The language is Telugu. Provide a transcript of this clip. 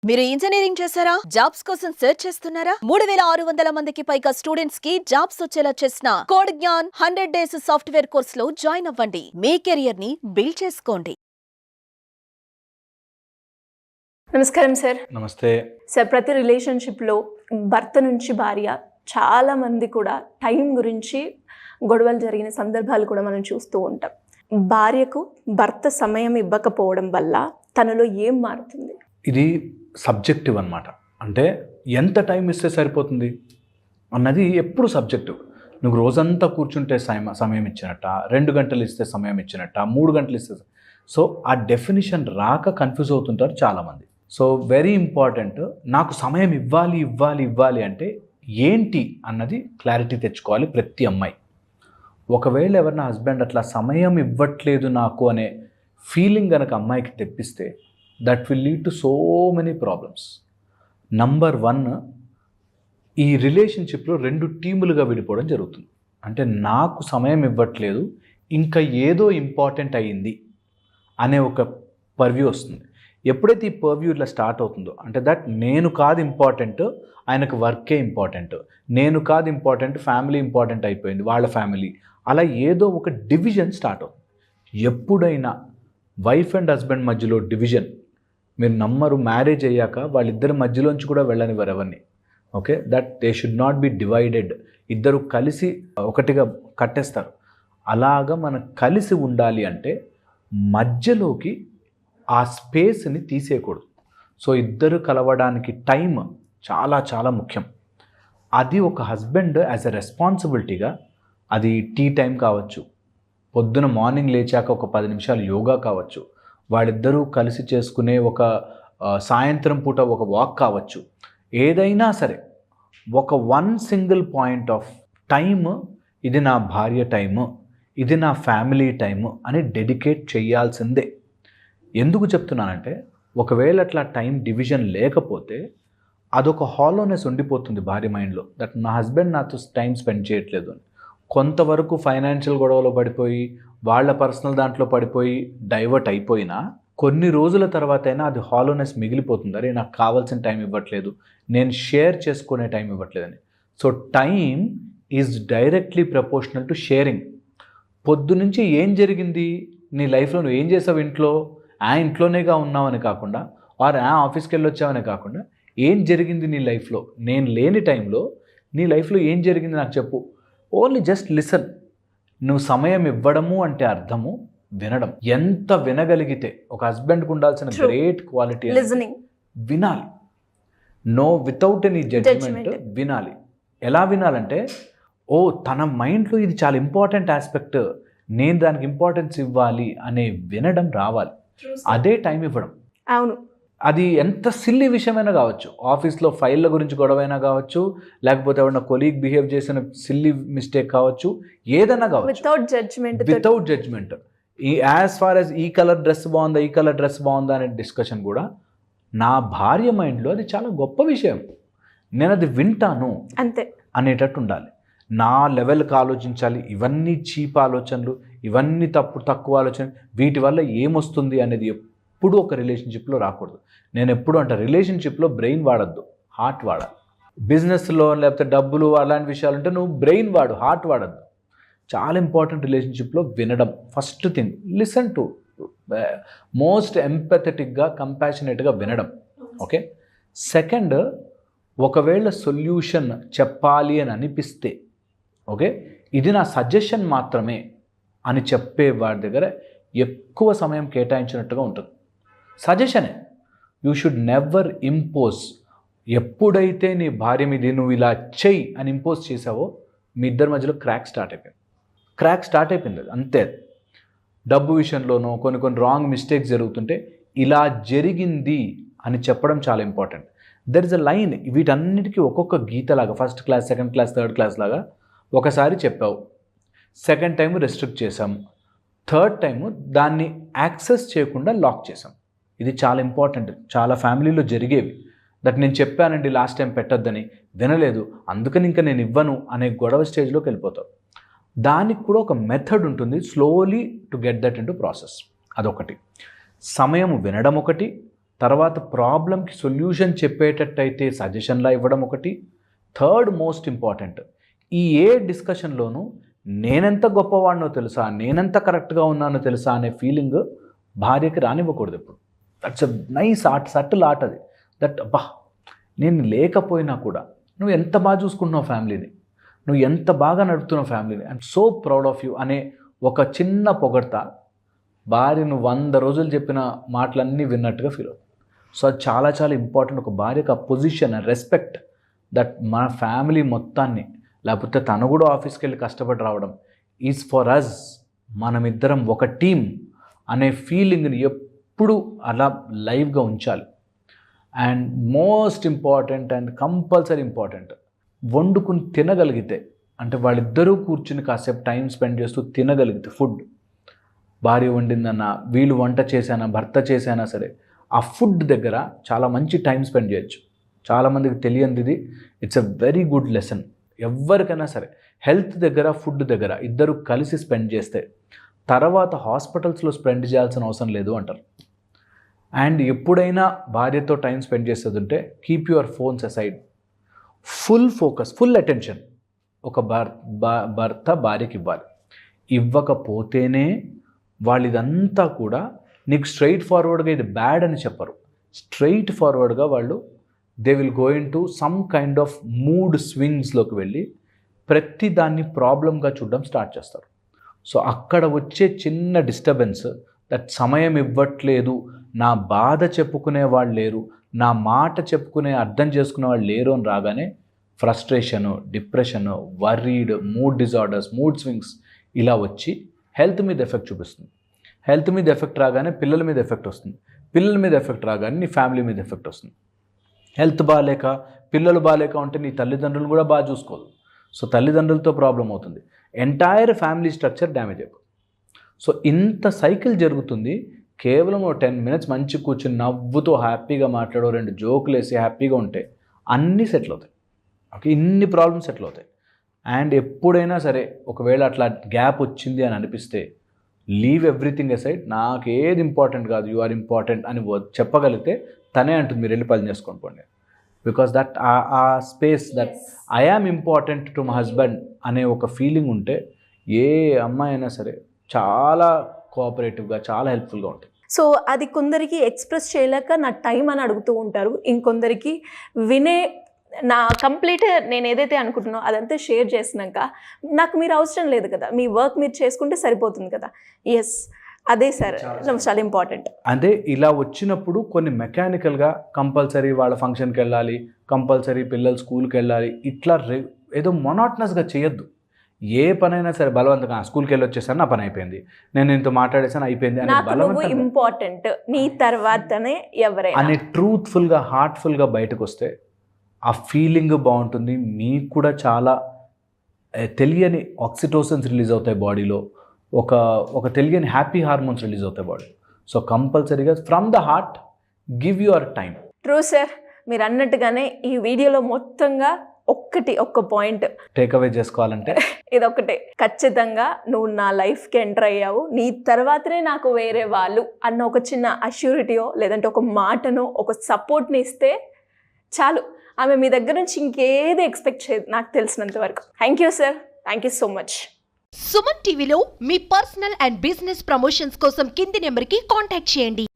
మీరు ఇంజనీరింగ్ చేశారా? జాబ్స్ కోసం సెర్చ్ చేస్తున్నారా? 3600 మందికి పైగా స్టూడెంట్స్ కి జాబ్స్ వచ్చేలా చేసిన code Gyan 100 days software course లో జాయిన్ అవ్వండి. మీ కెరియర్ ని బిల్డ్ చేసుకోండి. నమస్కారం సార్. నమస్తే సార్, ప్రతి రిలేషన్షిప్లో భర్త నుంచి భార్య చాలా మంది కూడా టైం గురించి గొడవలు జరిగిన సందర్భాలు కూడా మనం చూస్తూ ఉంటాం. భార్యకు భర్త సమయం ఇవ్వకపోవడం వల్ల తనలో ఏం మారుతుంది? ఇది సబ్జెక్టివ్ అన్నమాట. అంటే ఎంత టైం ఇస్తే సరిపోతుంది అన్నది ఎప్పుడు సబ్జెక్టివ్. నువ్వు రోజంతా కూర్చుంటే సమయం ఇచ్చినట్ట, 2 గంటలు ఇస్తే సమయం ఇచ్చినట్ట, 3 గంటలు ఇస్తే. సో ఆ డెఫినిషన్ రాక కన్ఫ్యూజ్ అవుతుంటారు చాలామంది. సో వెరీ ఇంపార్టెంట్, నాకు సమయం ఇవ్వాలి అంటే ఏంటి అన్నది క్లారిటీ తెచ్చుకోవాలి ప్రతి అమ్మాయి. ఒకవేళ ఎవరైనా హస్బెండ్ అట్లా సమయం ఇవ్వట్లేదు నాకు అనే ఫీలింగ్ కనుక అమ్మాయికి తెప్పిస్తే that will lead to so many problems. Number 1, ఈ రిలేషన్షిప్లో 2 టీములుగా విడిపోవడం జరుగుతుంది. అంటే నాకు సమయం ఇవ్వట్లేదు, ఇంకా ఏదో ఇంపార్టెంట్ అయ్యింది అనే ఒక పర్వ్యూ వస్తుంది. ఎప్పుడైతే ఈ పర్వ్యూ ఇట్లా స్టార్ట్ అవుతుందో అంటే దట్ నేను కాదు ఇంపార్టెంట్, ఆయనకు వర్కే ఇంపార్టెంట్, నేను కాదు ఇంపార్టెంట్, ఫ్యామిలీ ఇంపార్టెంట్ అయిపోయింది, వాళ్ళ ఫ్యామిలీ, అలా ఏదో ఒక డివిజన్ స్టార్ట్ అవుతుంది. ఎప్పుడైనా వైఫ్ అండ్ హస్బెండ్ మధ్యలో డివిజన్ మీరు నమ్మరు, మ్యారేజ్ అయ్యాక వాళ్ళిద్దరి మధ్యలోంచి కూడా వెళ్ళనివ్వరు ఎవరిని. Okay, that they should not be divided. ఇద్దరు కలిసి ఒకటిగా కట్టేస్తారు. అలాగా మనం కలిసి ఉండాలి అంటే మధ్యలోకి ఆ స్పేస్ని తీసేయకూడదు. సో ఇద్దరు కలవడానికి టైం చాలా చాలా ముఖ్యం. అది ఒక హస్బెండ్ యాజ్ ఎ రెస్పాన్సిబిలిటీగా, అది టీ టైం కావచ్చు, పొద్దున మార్నింగ్ లేచాక ఒక 10 నిమిషాలు యోగా కావచ్చు, వాళ్ళిద్దరూ కలిసి చేసుకునే ఒక సాయంత్రం పూట ఒక వాక్ కావచ్చు, ఏదైనా సరే ఒక సింగిల్ పాయింట్ ఆఫ్ టైమ్, ఇది నా భార్య టైము, ఇది నా ఫ్యామిలీ టైము అని డెడికేట్ చేయాల్సిందే. ఎందుకు చెప్తున్నానంటే ఒకవేళ అట్లా టైం డివిజన్ లేకపోతే అదొక హాలోనెస్ ఉండిపోతుంది భార్య మైండ్లో, దట్ నా హస్బెండ్ నాతో టైం స్పెండ్ చేయట్లేదు అని. కొంతవరకు ఫైనాన్షియల్ గొడవలో పడిపోయి వాళ్ళ పర్సనల్ దాంట్లో పడిపోయి డైవర్ట్ అయిపోయినా కొన్ని రోజుల తర్వాత అయినా అది హాలోనెస్ మిగిలిపోతుంది. అరే నాకు కావాల్సిన టైం ఇవ్వట్లేదు, నేను షేర్ చేసుకునే టైం ఇవ్వట్లేదని. So time is directly proportional to sharing. పొద్దు నుంచి ఏం జరిగింది నీ లైఫ్లో, నువ్వు ఏం చేసావు ఇంట్లో, ఇంట్లోనేగా ఉన్నావని కాకుండా, ఆఫీస్కి వెళ్ళి వచ్చావని కాకుండా, ఏం జరిగింది నీ లైఫ్లో, నేను లేని టైంలో నీ లైఫ్లో ఏం జరిగింది నాకు చెప్పు. Only just listen. నువ్వు సమయం ఇవ్వడము అంటే అర్థము వినడం. ఎంత వినగలిగితే ఒక హస్బెండ్కి ఉండాల్సిన గ్రేట్ క్వాలిటీ వినాలి. నో వితౌట్ ఎనీ జడ్జ్మెంట్ వినాలి. ఎలా వినాలంటే తన మైండ్లో ఇది చాలా ఇంపార్టెంట్ ఆస్పెక్ట్, నేను దానికి ఇంపార్టెన్స్ ఇవ్వాలి అనే వినడం రావాలి. అదే టైం ఇవ్వడం. అవును, అది ఎంత సిల్లీ విషయమైనా కావచ్చు, ఆఫీస్లో ఫైళ్ళ గురించి గొడవైనా కావచ్చు, లేకపోతే ఎవరైనా కొలీగ్ బిహేవ్ చేసిన సిల్లీ మిస్టేక్ కావచ్చు, ఏదైనా కావచ్చు, without judgment. As far as ఈ కలర్ డ్రెస్ బాగుందా అనే డిస్కషన్ కూడా నా భార్య మైండ్లో అది చాలా గొప్ప విషయం, నేను అది వింటాను అంతే అనేటట్టు ఉండాలి. నా లెవెల్కి ఆలోచించాలి. ఇవన్నీ చీప్ ఆలోచనలు, ఇవన్నీ తక్కువ ఆలోచనలు, వీటి వల్ల ఏమొస్తుంది అనేది ఎప్పుడు ఒక రిలేషన్షిప్లో రాకూడదు. నేను ఎప్పుడు అంటే రిలేషన్షిప్లో బ్రెయిన్ వాడద్దు, హార్ట్ వాడాలి. బిజినెస్లో లేకపోతే డబ్బులు అలాంటి విషయాలు ఉంటే నువ్వు బ్రెయిన్ వాడు, హార్ట్ వాడద్దు. చాలా ఇంపార్టెంట్ రిలేషన్షిప్లో వినడం. First thing, listen to, most ఎంపథెటిక్గా, కంపాషనేట్గా వినడం. ఓకే. సెకండ్, ఒకవేళ సొల్యూషన్ చెప్పాలి అని అనిపిస్తే, ఓకే ఇది నా సజెషన్ మాత్రమే అని చెప్పే వాడి దగ్గర ఎక్కువ సమయం కేటాయించినట్టుగా ఉంటుంది. సజెషనే, యూ షుడ్ నెవర్ ఇంపోజ్. ఎప్పుడైతే నీ భార్య మీద నువ్వు ఇలా చెయ్యి అని ఇంపోజ్ చేసావో మీ ఇద్దరి మధ్యలో క్రాక్ స్టార్ట్ అయిపోయింది. అంతే. డబ్బు విషయంలోనూ కొన్ని రాంగ్ మిస్టేక్స్ జరుగుతుంటే ఇలా జరిగింది అని చెప్పడం చాలా important. There is a line. వీటన్నిటికీ ఒక్కొక్క గీతలాగా, first class, second class, third class లాగా ఒకసారి చెప్పావు, సెకండ్ టైం రెస్ట్రిక్ట్ చేసాం, థర్డ్ టైము దాన్ని యాక్సెస్ చేయకుండా లాక్ చేసాం. ఇది చాలా ఇంపార్టెంట్. చాలా ఫ్యామిలీలో జరిగేవి. దట్ నేను చెప్పానండి లాస్ట్ టైం పెట్టొద్దని, వినలేదు, అందుకని ఇంకా నేను ఇవ్వను అనే గొడవ స్టేజ్లోకి వెళ్ళిపోతావు. దానికి కూడా ఒక మెథడ్ ఉంటుంది, slowly to get that in to process. అదొకటి. సమయం వినడం ఒకటి, తర్వాత ప్రాబ్లంకి సొల్యూషన్ చెప్పేటట్టయితే సజెషన్లా ఇవ్వడం ఒకటి. థర్డ్ మోస్ట్ ఇంపార్టెంట్, ఈ ఏ డిస్కషన్లోనూ నేనెంత గొప్పవాడినో తెలుసా, నేనెంత కరెక్ట్గా ఉన్నానో తెలుసా అనే ఫీలింగ్ భార్యకి రానివ్వకూడదు ఎప్పుడు. That's a nice art, subtle art అది. దట్ అబ్బా నేను లేకపోయినా కూడా నువ్వు ఎంత బాగా చూసుకుంటున్నావు ఫ్యామిలీని, నువ్వు ఎంత బాగా నడుపుతున్నావు ఫ్యామిలీని, I'm so proud of you అనే ఒక చిన్న పొగడ్త భార్యను 100 రోజులు చెప్పిన మాటలన్నీ విన్నట్టుగా ఫీల్ అవుతుంది. సో అది చాలా చాలా ఇంపార్టెంట్. ఒక భార్యకు ఆ పొజిషన్, రెస్పెక్ట్ దట్ మన ఫ్యామిలీ మొత్తాన్ని, లేకపోతే తను కూడా ఆఫీస్కి వెళ్ళి కష్టపడి రావడం ఈజ్ ఫర్ అస్, మనమిద్దరం ఒక టీం అనే ఫీలింగ్ని ఎప్పుడు అలా లైవ్గా ఉంచాలి. And most important and compulsory important, వండుకుని తినగలిగితే, అంటే వాళ్ళిద్దరూ కూర్చుని కాసేపు టైం స్పెండ్ చేస్తూ తినగలిగితే, ఫుడ్ భార్య వండిందన్నా, వీళ్ళు వంట చేశానా, భర్త చేశానా సరే, ఆ ఫుడ్ దగ్గర చాలా మంచి టైం స్పెండ్ చేయొచ్చు. చాలామందికి తెలియనిది ఇది. It's a very good lesson. ఎవరికైనా సరే హెల్త్ దగ్గర, ఫుడ్ దగ్గర ఇద్దరు కలిసి స్పెండ్ చేస్తే తర్వాత హాస్పిటల్స్లో స్పెండ్ చేయాల్సిన అవసరం లేదు అంటారు. అండ్ ఎప్పుడైనా భార్యతో టైం స్పెండ్ చేసేది ఉంటే keep your phones aside. Full focus, full attention ఒక భర్త భార్యకి ఇవ్వాలి. ఇవ్వకపోతేనే వాళ్ళు ఇదంతా కూడా నీకు స్ట్రైట్ ఫార్వర్డ్గా ఇది బ్యాడ్ అని చెప్పరు. స్ట్రైట్ ఫార్వర్డ్గా వాళ్ళు they will go into some kind of mood స్వింగ్స్లోకి వెళ్ళి ప్రతి దాన్ని ప్రాబ్లంగా చూడడం స్టార్ట్ చేస్తారు. సో అక్కడ వచ్చే చిన్న డిస్టర్బెన్స్, దట్ సమయం ఇవ్వట్లేదు, నా బాధ చెప్పుకునే వాళ్ళు లేరు, నా మాట చెప్పుకునే అర్థం చేసుకునే వాళ్ళు లేరు అని రాగానే frustration, depression, worried, mood disorders, mood swings ఇలా వచ్చి హెల్త్ మీద ఎఫెక్ట్ చూపిస్తుంది. హెల్త్ మీద ఎఫెక్ట్ రాగానే పిల్లల మీద ఎఫెక్ట్ వస్తుంది. పిల్లల మీద ఎఫెక్ట్ రాగానే నీ ఫ్యామిలీ మీద ఎఫెక్ట్ వస్తుంది. హెల్త్ బాగాలేక, పిల్లలు బాగాలేక ఉంటే నీ తల్లిదండ్రులు కూడా బాగా చూసుకోదు. సో తల్లిదండ్రులతో ప్రాబ్లం అవుతుంది. ఎంటైర్ ఫ్యామిలీ స్ట్రక్చర్ డ్యామేజ్ అయిపోతుంది. సో ఇంత సైకిల్ జరుగుతుంది. కేవలం 10 minutes మంచి కూర్చుని నవ్వుతో హ్యాపీగా మాట్లాడో, 2 జోకులు వేసి హ్యాపీగా ఉంటే అన్నీ సెటిల్ అవుతాయి. ఓకే, ఇన్ని ప్రాబ్లమ్స్ సెటిల్ అవుతాయి. అండ్ ఎప్పుడైనా సరే ఒకవేళ అట్లా గ్యాప్ వచ్చింది అని అనిపిస్తే లీవ్ ఎవ్రీథింగ్ అసైడ్. నాకు ఏది ఇంపార్టెంట్ కాదు, యు ఆర్ ఇంపార్టెంట్ అని చెప్పగలిగితే తనే అంటుంది మీరు వెళ్ళి పని చేసుకొని పోండి. బికాస్ దట్ ఆ space that I am important to my husband అనే ఒక ఫీలింగ్ ఉంటే ఏ అమ్మాయి అయినా సరే చాలా కోఆపరేటివ్గా, చాలా హెల్ప్ఫుల్గా ఉంటుంది. సో అది కొందరికి ఎక్స్ప్రెస్ చేయలేక నా టైం అని అడుగుతూ ఉంటారు. ఇంకొందరికి వినే నా కంప్లీట్ నేను ఏదైతే అనుకుంటున్నానో అదంతా షేర్ చేసినాక నాకు మీరు అవసరం లేదు కదా, మీ వర్క్ మీరు చేసుకుంటే సరిపోతుంది కదా. ఎస్, అదే సార్ చాలా ఇంపార్టెంట్. అదే ఇలా వచ్చినప్పుడు కొన్ని మెకానికల్గా కంపల్సరీ వాళ్ళ ఫంక్షన్కి వెళ్ళాలి, కంపల్సరీ పిల్లలు స్కూల్కి వెళ్ళాలి, ఇట్లా ఏదో మొనాటనస్గా చేయొద్దు. ఏ పనైనా సరే బలవంతంగా స్కూల్కి వెళ్ళి వచ్చేసాను, నా పని అయిపోయింది, నేను ఇంత మాట్లాడేసాను, అయిపోయింది అని బలవంతంగా ఇంపార్టెంట్ నీ తర్వాతనే ఎవరైనా అని ట్రూత్ఫుల్గా, హార్ట్ఫుల్గా బయటకు వస్తే ఆ ఫీలింగ్ బాగుంటుంది. మీకు కూడా చాలా తెలియని ఆక్సిటోసిన్స్ రిలీజ్ అవుతాయి బాడీలో, ఒక తెలియని హ్యాపీ హార్మోన్స్ రిలీజ్ అవుతాయి బాడీ. సో కంపల్సరీగా from the heart give your time. True sir, మీరు అన్నట్టుగానే ఈ వీడియోలో మొత్తంగా ఒక్క పాయింట్ టేక్అవే చేసుకోవాలంటే ఇదొక్కటే, ఖచ్చితంగా నువ్వు నా లైఫ్కి ఎంటర్ అయ్యావు, నీ తర్వాతనే నాకు వేరే వాళ్ళు అన్న ఒక చిన్న అష్యూరిటీయో లేదంటే ఒక మాటనో ఒక సపోర్ట్ని ఇస్తే చాలు. ఆమె మీ దగ్గర నుంచి ఇంకేది ఎక్స్పెక్ట్ చేయదు నాకు తెలిసినంత వరకు. Thank you sir, thank you so much. Suman టీవీలో మీ పర్సనల్ అండ్ బిజినెస్ ప్రమోషన్స్ కోసం కింది నెంబర్కి కాంటాక్ట్ చేయండి.